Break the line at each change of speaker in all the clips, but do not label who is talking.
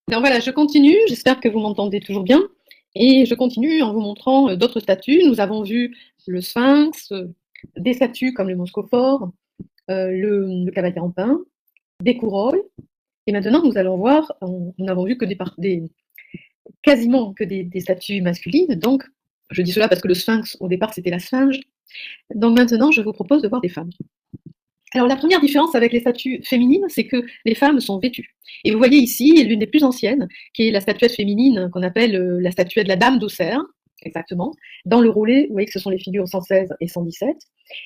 Alors voilà, je continue, j'espère que vous m'entendez toujours bien. Et je continue en vous montrant d'autres statues. Nous avons vu le sphinx, des statues comme le monscophore, le cavalier en pin, des couronnes. Et maintenant, nous allons voir, nous n'avons vu que quasiment que des statues masculines. Donc, je dis cela parce que le sphinx, au départ, c'était la sphinge. Donc maintenant, je vous propose de voir des femmes. Alors la première différence avec les statues féminines, c'est que les femmes sont vêtues. Et vous voyez ici l'une des plus anciennes, qui est la statuette féminine qu'on appelle la statuette de la Dame d'Auxerre, exactement. Dans le roulet, vous voyez que ce sont les figures 116 et 117.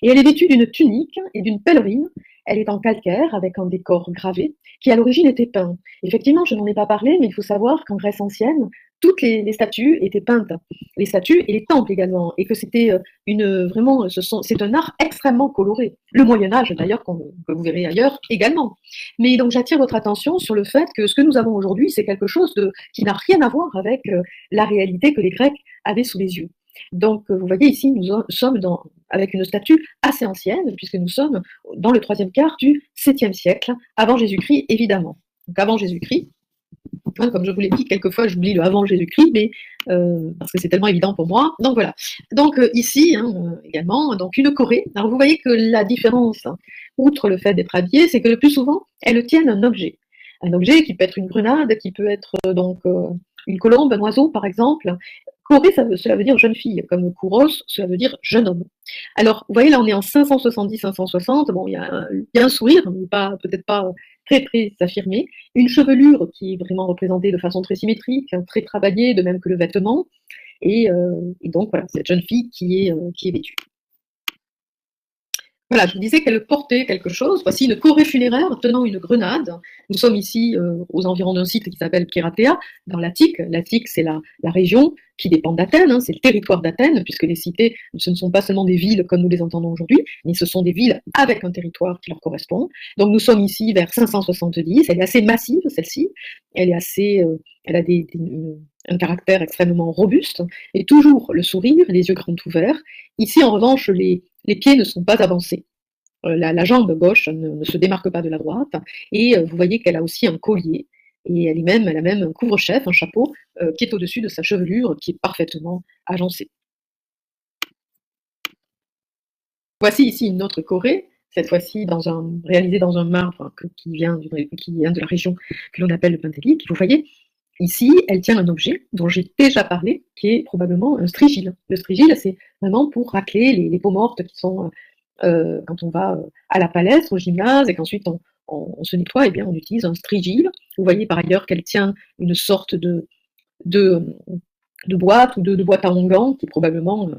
Et elle est vêtue d'une tunique et d'une pèlerine. Elle est en calcaire avec un décor gravé qui à l'origine était peint. Effectivement, je n'en ai pas parlé, mais il faut savoir qu'en Grèce ancienne, toutes les statues étaient peintes, les statues et les temples également, et que c'était vraiment, c'est un art extrêmement coloré. Le Moyen Âge, d'ailleurs, que vous verrez ailleurs également. Mais donc j'attire votre attention sur le fait que ce que nous avons aujourd'hui, c'est quelque chose qui n'a rien à voir avec la réalité que les Grecs avaient sous les yeux. Donc vous voyez ici, nous sommes avec une statue assez ancienne, puisque nous sommes dans le troisième quart du 7e siècle, avant Jésus-Christ, évidemment. Donc avant Jésus-Christ, comme je vous l'ai dit, quelquefois j'oublie le avant Jésus-Christ, mais parce que c'est tellement évident pour moi. Donc voilà. Donc ici également, donc une Corée. Alors vous voyez que la différence, outre le fait d'être habillée, c'est que le plus souvent, elles tiennent un objet. Un objet qui peut être une grenade, qui peut être une colombe, un oiseau par exemple. Corée, cela veut dire jeune fille, comme Kouros, cela veut dire jeune homme. Alors, vous voyez, là, on est en 570-560, bon, il y a un sourire, mais peut-être pas très, très affirmé, une chevelure qui est vraiment représentée de façon très symétrique, très travaillée, de même que le vêtement, et donc, voilà, cette jeune fille qui est vêtue. Voilà, je vous disais qu'elle portait quelque chose. Voici une choré funéraire tenant une grenade. Nous sommes ici aux environs d'un site qui s'appelle Keratea, dans l'Attique. L'Attique, c'est la région qui dépend d'Athènes, hein, c'est le territoire d'Athènes, puisque les cités, ce ne sont pas seulement des villes comme nous les entendons aujourd'hui, mais ce sont des villes avec un territoire qui leur correspond. Donc nous sommes ici vers 570. Elle est assez massive, celle-ci. Elle est elle a un caractère extrêmement robuste, et toujours le sourire, les yeux grands ouverts. Ici, en revanche, les pieds ne sont pas avancés. La jambe gauche ne se démarque pas de la droite, et vous voyez qu'elle a aussi un collier, et elle a même un couvre-chef, un chapeau, qui est au-dessus de sa chevelure, qui est parfaitement agencée. Voici ici une autre Corée, cette fois-ci réalisée dans un marbre qui vient de la région que l'on appelle le penthélique. Vous voyez, ici, elle tient un objet dont j'ai déjà parlé, qui est probablement un strigile. Le strigile, c'est vraiment pour racler les peaux mortes qui sont quand on va à la palestre, au gymnase, et qu'ensuite on se nettoie, eh bien on utilise un strigile. Vous voyez par ailleurs qu'elle tient une sorte de, de boîte ou de boîte à onguents, qui est probablement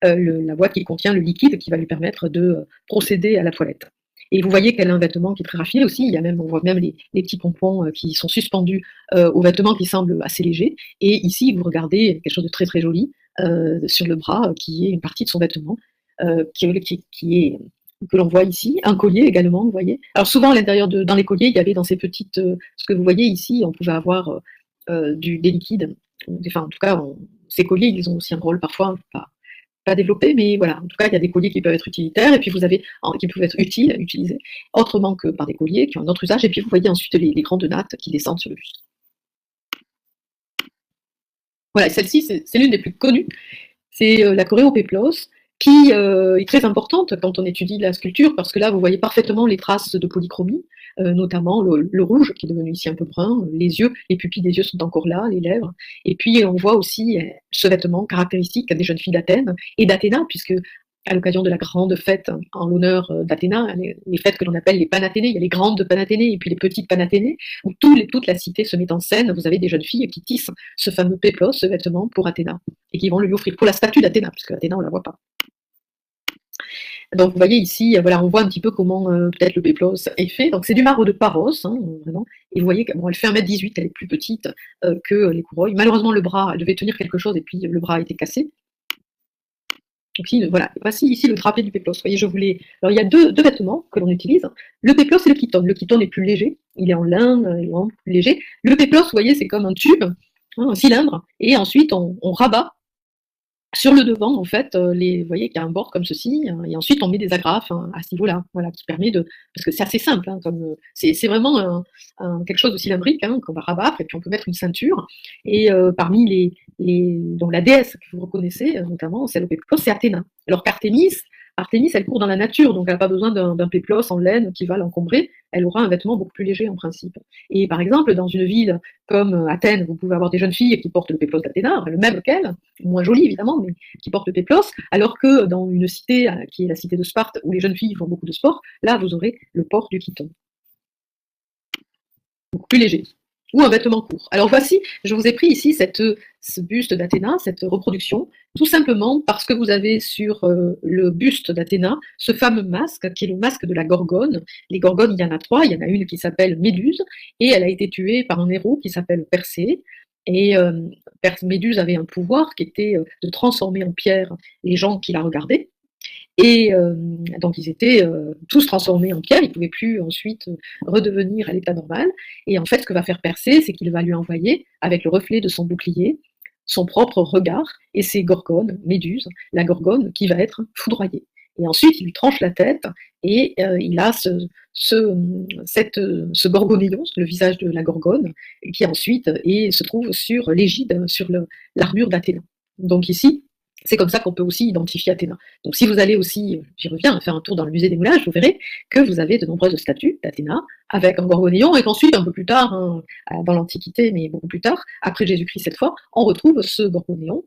la boîte qui contient le liquide qui va lui permettre de procéder à la toilette. Et vous voyez qu'elle a un vêtement qui est très raffiné aussi. On voit même les petits pompons qui sont suspendus au vêtement qui semble assez léger. Et ici, vous regardez quelque chose de très très joli sur le bras, qui est une partie de son vêtement, que l'on voit ici. Un collier également, vous voyez. Alors souvent, à l'intérieur dans les colliers, il y avait dans ces petites, ce que vous voyez ici, on pouvait avoir des liquides. Enfin, en tout cas, ces colliers, ils ont aussi un rôle parfois pas développé, mais voilà. En tout cas, il y a des colliers qui peuvent être utilitaires, et puis vous avez qui peuvent être utilisés autrement que par des colliers qui ont un autre usage. Et puis vous voyez ensuite les grandes nattes qui descendent sur le buste. Voilà, celle-ci, c'est l'une des plus connues. C'est la choréopéplos, qui est très importante quand on étudie la sculpture, parce que là, vous voyez parfaitement les traces de polychromie, notamment le rouge, qui est devenu ici un peu brun, les yeux, les pupilles des yeux sont encore là, les lèvres, et puis on voit aussi ce vêtement caractéristique des jeunes filles d'Athènes, et d'Athéna, puisque à l'occasion de la grande fête en l'honneur d'Athéna, les fêtes que l'on appelle les Panathénées, il y a les grandes Panathénées et puis les petites Panathénées, où toute la cité se met en scène. Vous avez des jeunes filles qui tissent ce fameux péplos, ce vêtement pour Athéna, et qui vont lui offrir pour la statue d'Athéna, puisque Athéna on la voit pas. Donc vous voyez ici, voilà, on voit un petit peu comment peut-être le péplos est fait. Donc c'est du marbre de Paros, hein, vraiment. Et vous voyez qu'elle fait 1,18 m, elle est plus petite que les couronnes. Malheureusement, le bras, elle devait tenir quelque chose, et puis le bras a été cassé. Donc voilà, voici ici le drapé du péplos. Vous voyez, alors il y a deux vêtements que l'on utilise. Le péplos et le chiton. Le chiton est plus léger, il est en lin, il est vraiment plus léger. Le péplos, vous voyez, c'est comme un tube, hein, un cylindre, et ensuite on rabat Sur le devant, en fait, vous voyez qu'il y a un bord comme ceci, et ensuite on met des agrafes à ce niveau-là, voilà, qui permet de, parce que c'est assez simple, hein, comme c'est vraiment quelque chose de cylindrique, hein, qu'on va rabattre, et puis on peut mettre une ceinture. Et parmi donc la déesse que vous reconnaissez, notamment celle au péplos, c'est Athéna. Alors qu'Artémis, elle court dans la nature, donc elle n'a pas besoin d'un péplos en laine qui va l'encombrer. Elle aura un vêtement beaucoup plus léger en principe. Et par exemple, dans une ville comme Athènes, vous pouvez avoir des jeunes filles qui portent le péplos d'Athéna, le même qu'elle, moins jolie évidemment, mais qui portent le péplos, alors que dans une cité qui est la cité de Sparte, où les jeunes filles font beaucoup de sport, là vous aurez le port du chiton, beaucoup plus léger, ou un vêtement court. Alors voici, je vous ai pris ici ce buste d'Athéna, cette reproduction, tout simplement parce que vous avez sur le buste d'Athéna ce fameux masque, qui est le masque de la Gorgone. Les Gorgones, il y en a trois, il y en a une qui s'appelle Méduse, et elle a été tuée par un héros qui s'appelle Persée. Et Méduse avait un pouvoir qui était de transformer en pierre les gens qui la regardaient. Et donc ils étaient tous transformés en pierre, ils ne pouvaient plus ensuite redevenir à l'état normal. Et en fait, ce que va faire Persée, c'est qu'il va lui envoyer, avec le reflet de son bouclier, son propre regard, et c'est Gorgone, Méduse, la Gorgone, qui va être foudroyée. Et ensuite, il lui tranche la tête, et il a ce gorgonéon, le visage de la Gorgone, qui ensuite se trouve sur l'égide, sur l'armure d'Athéna. Donc ici, c'est comme ça qu'on peut aussi identifier Athéna. Donc si vous allez aussi, j'y reviens, faire un tour dans le musée des moulages, vous verrez que vous avez de nombreuses statues d'Athéna avec un gorgonéon, et qu'ensuite, un peu plus tard, hein, dans l'Antiquité, mais beaucoup plus tard, après Jésus-Christ cette fois, on retrouve ce gorgonéon,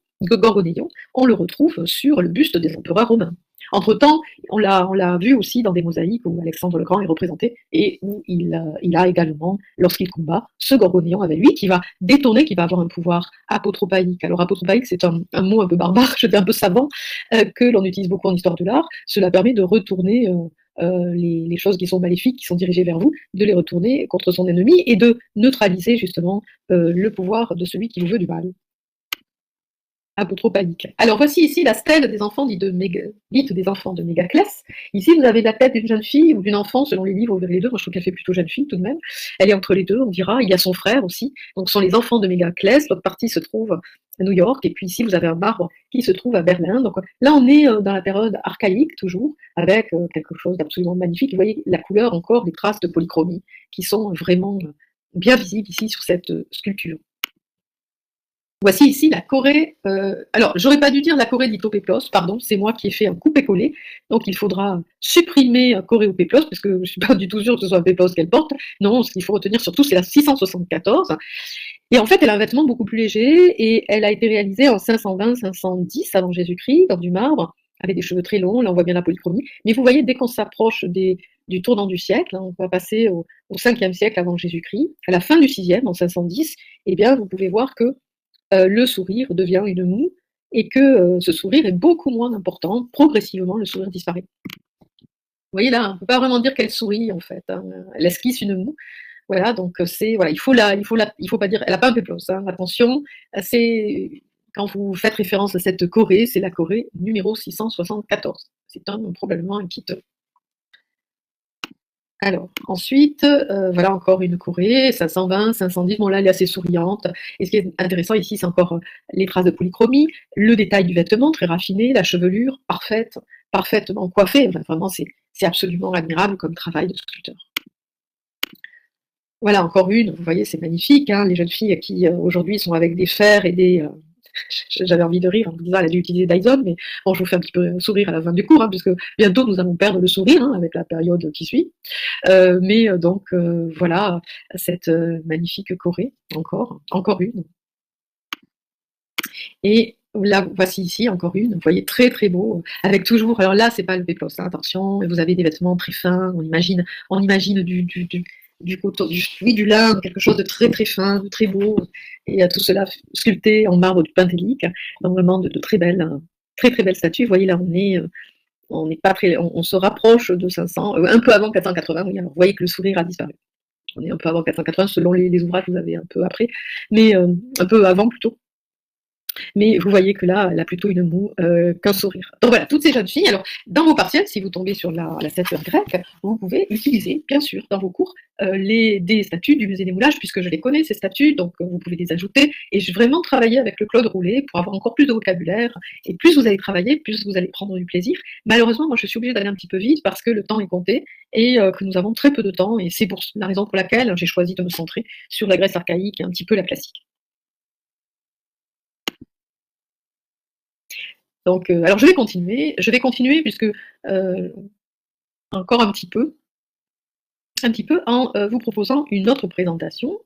on le retrouve sur le buste des empereurs romains. Entre-temps, on l'a vu aussi dans des mosaïques où Alexandre le Grand est représenté, et où il a également, lorsqu'il combat, ce gorgonéon avec lui, qui va détourner, qui va avoir un pouvoir apotropaïque. Alors apotropaïque, c'est un mot un peu barbare, je dis un peu savant, que l'on utilise beaucoup en histoire de l'art. Cela permet de retourner les choses qui sont maléfiques, qui sont dirigées vers vous, de les retourner contre son ennemi, et de neutraliser justement le pouvoir de celui qui vous veut du mal. Apotropanique. Alors voici ici la stèle des enfants dite des enfants de Mégaclès. Ici vous avez la tête d'une jeune fille ou d'une enfant, selon les livres, vous verrez les deux. Moi je trouve qu'elle fait plutôt jeune fille tout de même. Elle est entre les deux, on dira. Il y a son frère aussi. Donc ce sont les enfants de Mégaclès. L'autre partie se trouve à New York. Et puis ici vous avez un marbre qui se trouve à Berlin. Donc là on est dans la période archaïque toujours, avec quelque chose d'absolument magnifique. Vous voyez la couleur encore, les traces de polychromie qui sont vraiment bien visibles ici sur cette sculpture. Voici ici la Corée. Alors, j'aurais pas dû dire la Corée d'Itopéplos, pardon, c'est moi qui ai fait un coupé-collé. Donc, il faudra supprimer Corée ou Péplos, parce que je ne suis pas du tout sûre que ce soit Péplos qu'elle porte. Non, ce qu'il faut retenir surtout, c'est la 674. Et en fait, elle a un vêtement beaucoup plus léger, et elle a été réalisée en 520-510 avant Jésus-Christ, dans du marbre, avec des cheveux très longs. Là, on voit bien la polychromie. Mais vous voyez, dès qu'on s'approche du tournant du siècle, hein, on va passer au 5e siècle avant Jésus-Christ, à la fin du 6e, en 510, eh bien, vous pouvez voir que le sourire devient une moue, et que ce sourire est beaucoup moins important. Progressivement, le sourire disparaît. Vous voyez là, on ne peut pas vraiment dire qu'elle sourit en fait. Hein. Elle esquisse une moue. Voilà, donc c'est voilà, il faut pas dire, elle n'a pas un péplos. Hein, attention, c'est quand vous faites référence à cette Corée, c'est la Corée numéro 674. C'est probablement un kit. Alors, ensuite, voilà encore une Corée, 520, 510, bon là, elle est assez souriante. Et ce qui est intéressant ici, c'est encore les traces de polychromie, le détail du vêtement, très raffiné, la chevelure, parfaite, parfaitement coiffée. Enfin, vraiment, c'est absolument admirable comme travail de sculpteur. Voilà encore une, vous voyez, c'est magnifique, hein, les jeunes filles qui aujourd'hui sont avec des fers et des... J'avais envie de rire en me disant elle a dû utiliser Dyson, mais bon, je vous fais un petit peu sourire à la fin du cours, hein, puisque bientôt nous allons perdre le sourire hein, avec la période qui suit. Mais donc voilà cette magnifique Corée, encore une. Et là, voici ici encore une, vous voyez, très très beau, avec toujours, alors là c'est pas le péplos, hein, attention, vous avez des vêtements très fins, on imagine du coton, du lin, quelque chose de très très fin, de très beau, et tout cela sculpté en marbre du Pentélique, donc vraiment de très belles statues. Vous voyez là, on n'est pas très, on se rapproche de 500, un peu avant 480. Oui, alors vous voyez que le sourire a disparu. On est un peu avant 480 selon les ouvrages que vous avez un peu après, mais un peu avant plutôt. Mais vous voyez que là, elle a plutôt une moue qu'un sourire. Donc voilà, toutes ces jeunes filles. Alors, dans vos partiels, si vous tombez sur la stature grecque, vous pouvez utiliser, bien sûr, dans vos cours, des statues du musée des moulages, puisque je les connais, ces statues, donc vous pouvez les ajouter. Et je vais vraiment travailler avec le Claude Roulet pour avoir encore plus de vocabulaire. Et plus vous allez travailler, plus vous allez prendre du plaisir. Malheureusement, moi, je suis obligée d'aller un petit peu vite parce que le temps est compté et que nous avons très peu de temps. Et c'est pour la raison pour laquelle j'ai choisi de me centrer sur la Grèce archaïque et un petit peu la classique. Donc, alors je vais continuer puisque encore un petit peu en vous proposant une autre présentation.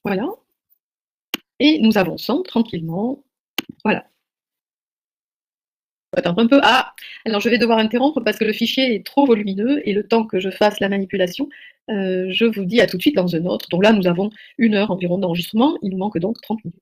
Voilà. Et nous avançons tranquillement. Voilà. On va attendre un peu. Ah, alors je vais devoir interrompre parce que le fichier est trop volumineux et le temps que je fasse la manipulation, je vous dis à tout de suite dans un autre. Donc là, nous avons 1 heure environ d'enregistrement. Il nous manque donc 30 minutes.